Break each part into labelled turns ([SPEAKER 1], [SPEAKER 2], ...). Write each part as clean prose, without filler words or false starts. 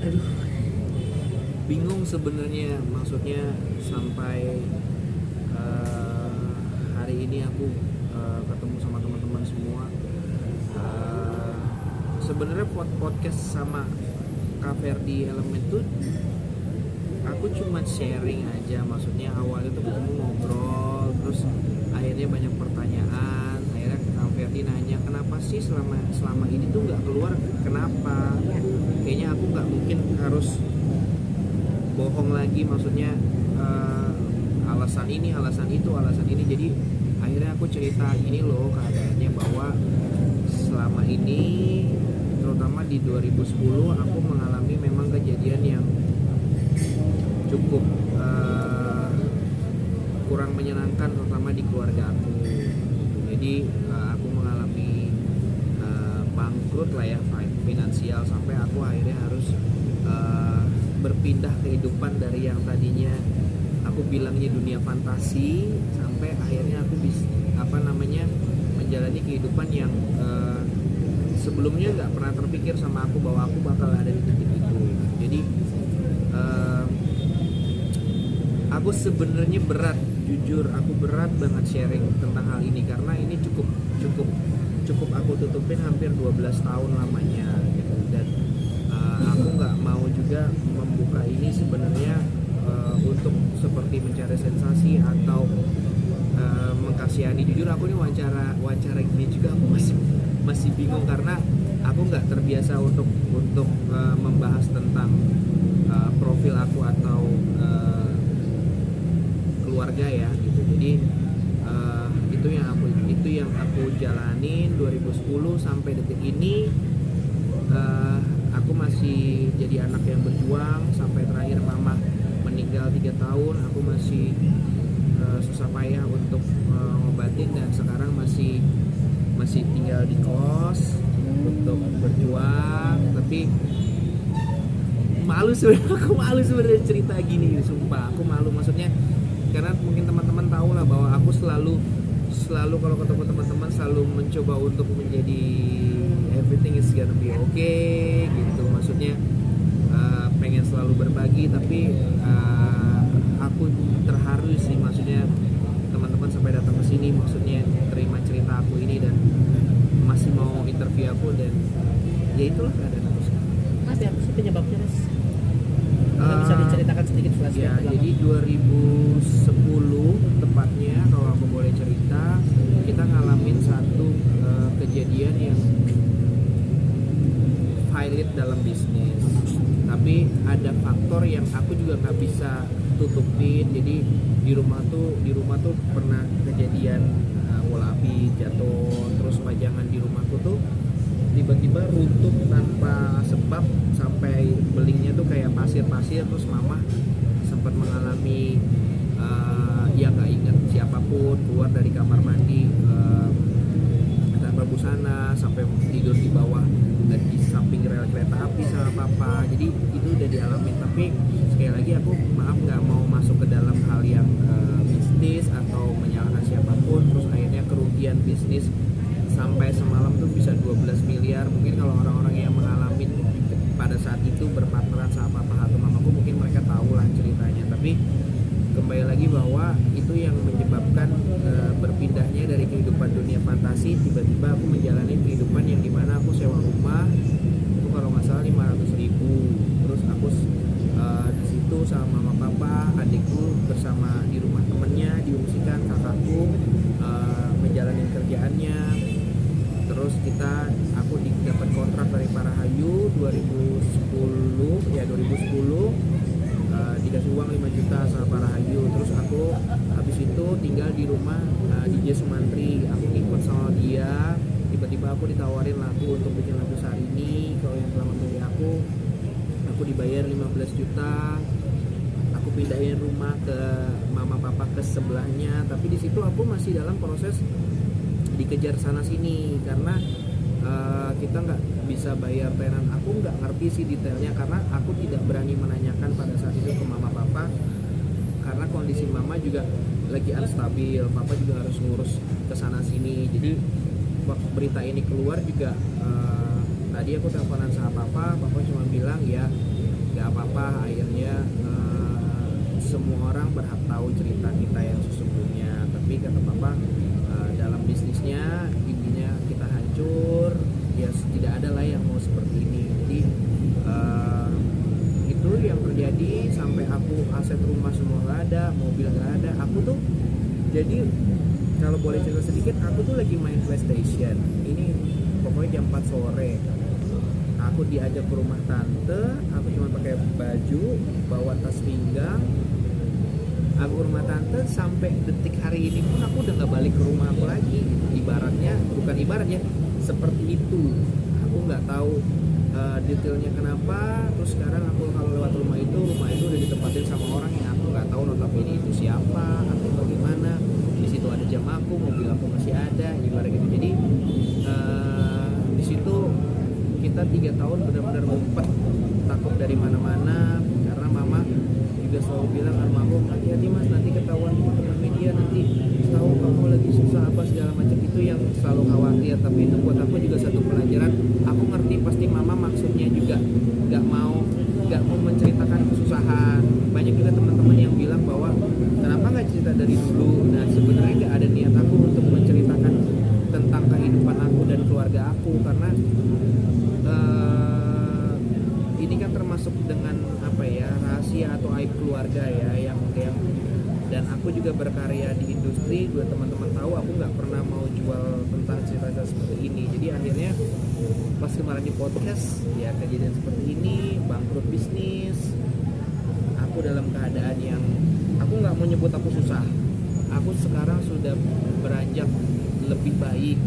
[SPEAKER 1] Aduh, bingung sebenarnya, maksudnya sampai hari ini aku ketemu sama teman-teman semua. Sebenarnya podcast sama Kak Ferdi Elemen tuh aku cuma sharing aja, maksudnya awalnya tuh ketemu ngobrol, terus akhirnya banyak pertanyaan. Akhirnya Kak Ferdi nanya kenapa sih selama ini tuh nggak keluar, kenapa? Kayaknya aku nggak mungkin harus bohong lagi, maksudnya alasan ini, alasan itu, alasan ini. Jadi akhirnya aku cerita ini loh keadaannya, bahwa selama ini terutama di 2010 aku mengalami memang kejadian yang cukup kurang menyenangkan, terutama di keluarga aku. Jadi aku mengalami bangkrut lah ya, finansial, sampai aku akhirnya harus berpindah kehidupan dari yang tadinya aku bilangnya dunia fantasi, sampai akhirnya aku bisa menjalani kehidupan yang sebelumnya nggak pernah terpikir sama aku bahwa aku bakal ada di titik itu. Jadi aku sebenarnya berat, jujur aku berat banget sharing tentang hal ini, karena ini cukup aku tutupin hampir 12 tahun lamanya gitu. Dan aku nggak mau juga membuka ini sebenarnya untuk seperti mencari sensasi atau mengkasihani. Jujur aku ini wawancara gini juga aku masih bingung, karena aku nggak terbiasa untuk membahas tentang profil aku atau keluarga ya gitu. Jadi itu yang aku jalanin 2010 sampai detik ini. Aku masih jadi anak yang berjuang sampai terakhir mama meninggal 3 tahun. Aku masih susah payah untuk ngobatin, dan sekarang masih tinggal di kos untuk berjuang. Tapi aku malu sebenarnya cerita gini, sumpah aku malu, maksudnya karena mungkin teman-teman tahu lah bahwa aku selalu kalau ketemu teman-teman selalu mencoba untuk menjadi everything is gonna be okay gitu, maksudnya pengen selalu berbagi. Tapi aku terharu sih, maksudnya teman-teman sampai datang ke sini, maksudnya terima cerita aku ini dan masih mau interview aku, dan ya itulah keadaan aku sekarang.
[SPEAKER 2] Mas, apa sih penyebabnya, Mas? Bisa diceritakan sedikit flashback?
[SPEAKER 1] Ya, jadi 2010 tepatnya, kalau aku boleh cerita, kita ngalamin satu kejadian yang valid dalam bisnis. Tapi ada faktor yang aku juga nggak bisa tutupin. Jadi di rumah tuh pernah kejadian bola api jatuh, terus pajangan di rumahku tuh tiba-tiba runtuh tanpa sebab sampai belingnya tuh kayak pasir-pasir. Terus mama sempat mengalami ya nggak ingat siapapun, keluar dari kamar mandi tanpa busana, sampai tidur di bawah dan di samping rel kereta api sama papa. Jadi itu udah dialamin. Tapi sekali lagi aku maaf nggak mau masuk ke dalam hal yang bisnis atau menyalahkan siapapun. Terus akhirnya kerugian bisnis sampai semalam tuh bisa 12 miliar. Mungkin kalau orang-orang yang mengalami pada saat itu berpartneran sama papa atau mamaku, mungkin mereka tahu lah ceritanya. Tapi kembali lagi bahwa itu yang menyebabkan berpindahnya dari kehidupan dunia fantasi, tiba-tiba aku menjalani kehidupan yang dimana aku sewa rumah itu kalau nggak salah 500.000. Terus aku di situ sama mama papa, adikku bersama di rumah temennya diungsikan, kakakku menjalani kerjaannya. Terus aku dapat kontrak dari Parahayu 2010 dikasih uang 5 juta sama Parahayu. Terus aku habis itu tinggal di rumah DJ Sumantri. Aku ngikut sama dia. Tiba-tiba aku ditawarin lagu untuk bikin lagu Sarini. Kalau yang telah memilih aku dibayar 15 juta. Aku pindahin rumah ke mama papa ke sebelahnya. Tapi di situ aku masih dalam proses dikejar sana sini, karena kita nggak bisa bayar tenan. Aku nggak ngerti sih detailnya, karena aku tidak berani menanyakan pada saat itu ke mama papa, karena kondisi mama juga lagi unstabil, papa juga harus ngurus kesana sini. Jadi waktu berita ini keluar juga tadi aku teleponan sama papa cuma bilang ya nggak apa-apa, akhirnya semua orang berhak tahu cerita kita yang sesungguhnya. Tapi kata papa, dalam bisnisnya intinya kita hancur, ya tidak ada lah yang mau seperti ini. Jadi itu yang terjadi sampai aku aset rumah semua nggak ada, mobil nggak ada. Aku tuh jadi kalau boleh cerita sedikit, aku tuh lagi main PlayStation. Ini pokoknya jam 4 sore. Aku diajak ke rumah tante, aku cuma pakai baju, bawa tas pinggang. Aku ke rumah tante, sampai detik hari ini pun aku udah nggak balik ke rumah aku lagi. Ibaratnya, bukan ibaratnya, seperti itu. Aku nggak tahu detailnya kenapa. Terus sekarang aku kalau lewat rumah itu udah ditempatin sama orang yang aku nggak tahu notabene itu siapa atau bagaimana. Di situ ada jam aku, mobil aku masih ada, ibarat gitu. Jadi di situ kita 3 tahun benar-benar ngumpet, takut dari mana-mana, karena mama juga selalu bilang, almarhum, hati-hati mas, nanti ketahuan di teman media, nanti tahu kamu lagi susah apa segala macam. Itu yang selalu khawatir. Tapi itu buat aku juga satu pelajaran. Aku ngerti pasti mama maksudnya juga nggak mau menceritakan kesusahan. Banyak juga teman-teman yang bilang bahwa kenapa nggak cerita dari dulu. Nah sebenarnya nggak ada niat aku untuk menceritakan tentang kehidupan aku dan keluarga aku, karena ini kan termasuk dengan apa ya, rahasia atau aib keluarga ya, yang dan aku juga berkarya di industri. Buat teman-teman tahu, aku nggak pernah mau jual tentang cerita seperti ini. Jadi akhirnya pas kemarin di podcast ya kejadian seperti ini, bangkrut bisnis. Aku dalam keadaan yang aku nggak mau nyebut aku susah. Aku sekarang sudah beranjak lebih baik.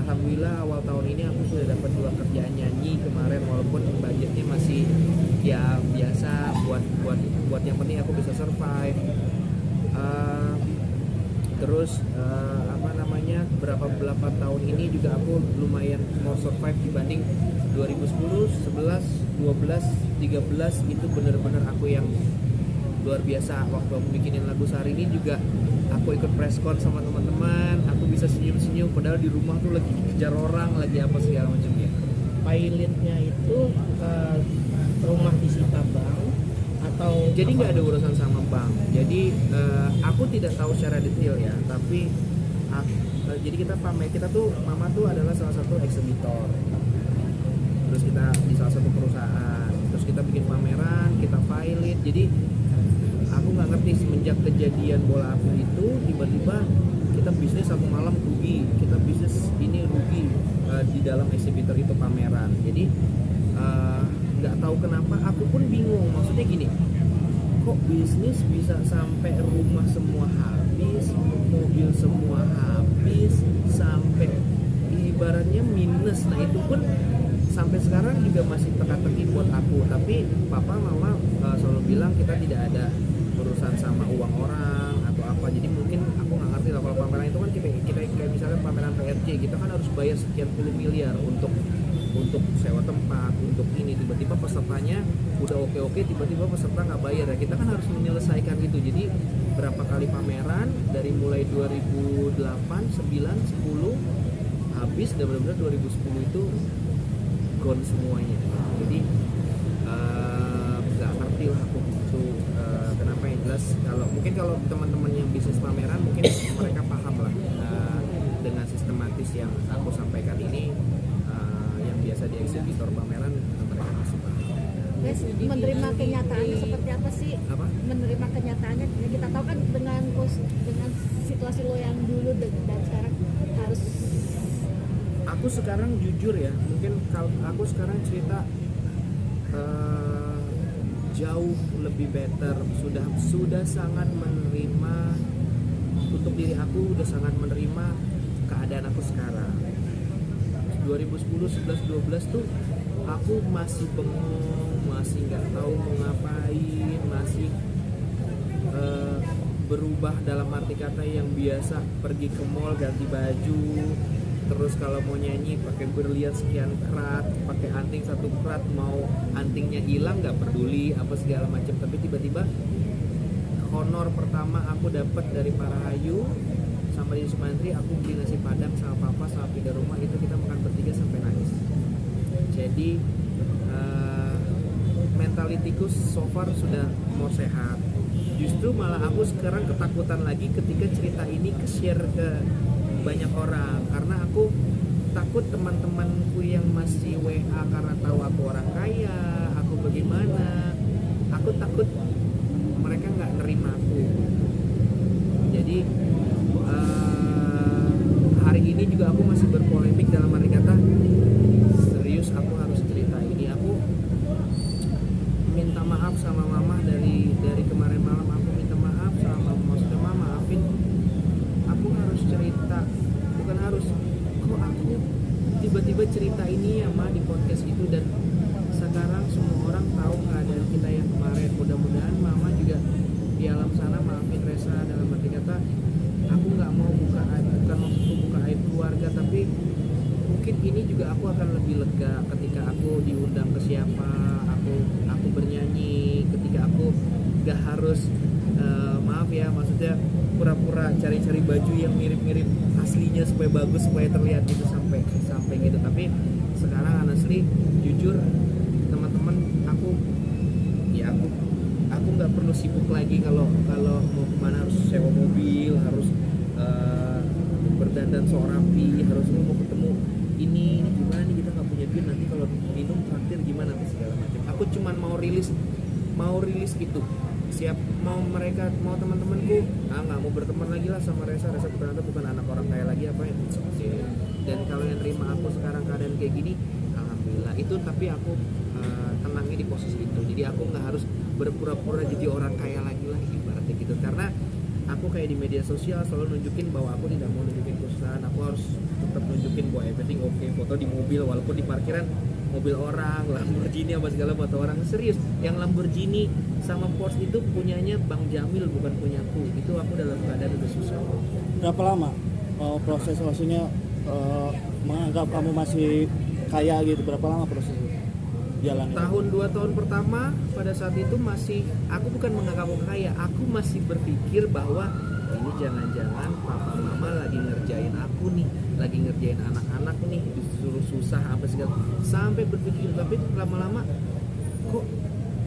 [SPEAKER 1] Alhamdulillah awal tahun ini aku sudah dapat 2 kerjaan nyanyi kemarin, walaupun budgetnya masih ya biasa, buat yang penting aku bisa survive. Terus beberapa tahun ini juga aku lumayan more survive dibanding 2010, 11, 12, 13 itu bener-bener aku yang luar biasa. Waktu aku bikinin lagu Sehari ini juga aku ikut press con sama teman-teman, aku bisa senyum-senyum padahal di rumah tuh lagi dikejar orang, lagi apa segala macamnya.
[SPEAKER 2] Pilotnya itu rumah disita bank atau
[SPEAKER 1] jadi nggak ada urusan sama bank. Jadi aku tidak tahu secara detail ya, tapi jadi kita tuh mama tuh adalah salah satu eksebitor. Terus kita di salah satu perusahaan, terus kita bikin pameran, kita pilot. Jadi aku nggak ngerti semenjak kejadian bola api itu tiba-tiba kita bisnis satu malam rugi, kita bisnis ini rugi di dalam eksebitor itu pameran. Jadi nggak tahu kenapa, aku pun bingung. Maksudnya gini, kok bisnis bisa sampai rumah semua habis, mobil semua habis, sampai ibaratnya minus. Nah itu pun sampai sekarang juga masih teka-teki buat aku. Tapi papa mama selalu bilang kita tidak ada urusan sama uang orang atau apa. Jadi mungkin aku nggak ngerti lah, kalau pameran itu kan kita kayak misalnya pameran PRJ, kita kan harus bayar sekian puluh miliar untuk sewa tempat, untuk ini. Tiba-tiba pesertanya udah oke, tiba-tiba peserta nggak bayar ya, kita kan harus menyelesaikan itu. Jadi berapa kali pameran dari mulai 2008, 9, 10 habis, dan benar-benar 2010 itu gone semuanya. Jadi nggak ngerti lah aku itu kenapa. Yang jelas kalau teman-teman yang bisnis pameran mungkin mereka paham lah dengan sistematis yang aku sampaikan ini. Yang biasa di eksibitor pameran mereka masih paham.
[SPEAKER 3] Guys, menerima kenyataannya seperti apa sih?
[SPEAKER 1] Apa?
[SPEAKER 3] Menerima kenyataannya, ya kita tahu kan dengan situasi lo yang dulu dan sekarang harus.
[SPEAKER 1] Aku sekarang jujur ya, mungkin kalau aku sekarang cerita jauh lebih better, sudah sangat menerima, untuk diri aku udah sangat menerima keadaan aku sekarang. 2010, 11, 12 tuh aku masih bengong, masih nggak tahu mau ngapain, masih berubah dalam arti kata yang biasa pergi ke mall ganti baju, terus kalau mau nyanyi pakai berlian sekian karat, pakai anting 1 karat, mau antingnya hilang nggak peduli apa segala macam. Tapi tiba-tiba honor pertama aku dapat dari Parahayu sama di Sumantri, aku beli nasi padang sama papa sama pindah rumah, itu kita makan bertiga sampai nangis. Jadi mentalitiku so far sudah mau sehat. Justru malah aku sekarang ketakutan lagi ketika cerita ini ke-share ke banyak orang, karena aku takut teman-temanku yang masih WA karena tahu aku orang kaya, aku bagaimana, aku takut mereka nggak nerima aku. Jadi hari ini juga aku masih berpolemik dalam arti kata serius aku harus cerita ini. Aku minta maaf sama mama dari kemarin malam, aku minta maaf sama mama, maksudnya mama maafin aku harus cerita, bukan harus, kok aku tiba-tiba cerita ini ya ma di podcast itu, dan sekarang semua orang tahu keadaan kita yang kemarin. Mudah-mudahan mama juga di alam sana maafin Resa, dalam arti kata aku nggak mau buka aib, bukan maksudku buka aib keluarga, tapi mungkin ini juga aku akan lebih lega ketika aku diundang ke siapa, aku bernyanyi, ketika aku gak harus maaf ya, maksudnya pura-pura cari-cari baju yang mirip-mirip aslinya supaya bagus, supaya terlihat gitu sampai gitu. Tapi sekarang honestly jujur teman-teman, aku nggak perlu sibuk lagi kalau mau kemana harus sewa mobil, harus berdandan sok rapi, harus mau ketemu ini gimana nih, kita nggak punya duit, nanti kalau minum traktir gimana segala macam. Aku cuman mau rilis itu, siap mau mereka, mau teman-temanku nggak mau berteman lagi lah sama Resa bukan anak orang kaya lagi apa ya, dan kalau yang terima aku sekarang keadaan kayak gini alhamdulillah itu. Tapi aku tenangnya di posisi itu, jadi aku nggak harus berpura-pura jadi orang kaya lagi lah ibaratnya gitu, karena aku kayak di media sosial selalu nunjukin bahwa aku tidak mau nunjukin kesusahan, aku harus tetap nunjukin bahwa everything okay, foto di mobil walaupun di parkiran mobil orang, Lamborghini apa segala foto orang. Serius, yang Lamborghini sama Porsche itu punyanya Bang Jamil, bukan punyaku. Itu aku dalam keadaan udah susah.
[SPEAKER 4] Berapa lama proses, maksudnya menganggap kamu masih kaya gitu, berapa lama proses jalan?
[SPEAKER 1] Tahun 2 tahun pertama pada saat itu masih, aku bukan menganggap aku kaya, aku masih berpikir bahwa ini jangan-jangan papa mama lagi ngerjain aku nih, lagi ngerjain anak-anak nih, disuruh susah apa segala, sampai berpikir. Tapi lama-lama kok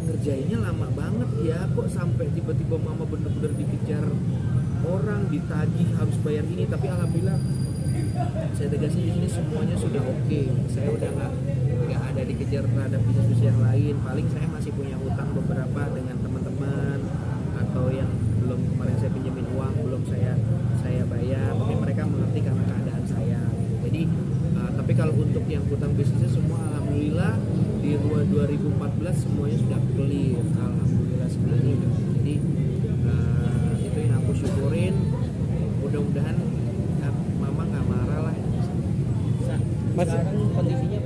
[SPEAKER 1] ngerjainnya lama banget ya, kok sampai tiba-tiba mama bener-bener dikejar orang, ditagih harus bayar ini. Tapi alhamdulillah saya tegasin di sini semuanya sudah oke. Saya udah nggak ada dikejar terhadap bisnis yang lain. Paling saya masih punya hutang beberapa dengan teman-teman, atau yang belum, kemarin saya pinjemin uang belum saya bayar, tapi mereka mengerti karena keadaan saya gitu. Jadi tapi kalau untuk yang hutang bisnisnya semua alhamdulillah di 2014 semuanya sudah clear, alhamdulillah semuanya. Jadi itu yang aku syukurin. Mudah-mudahan mama nggak marah lah.
[SPEAKER 2] Sekarang kondisinya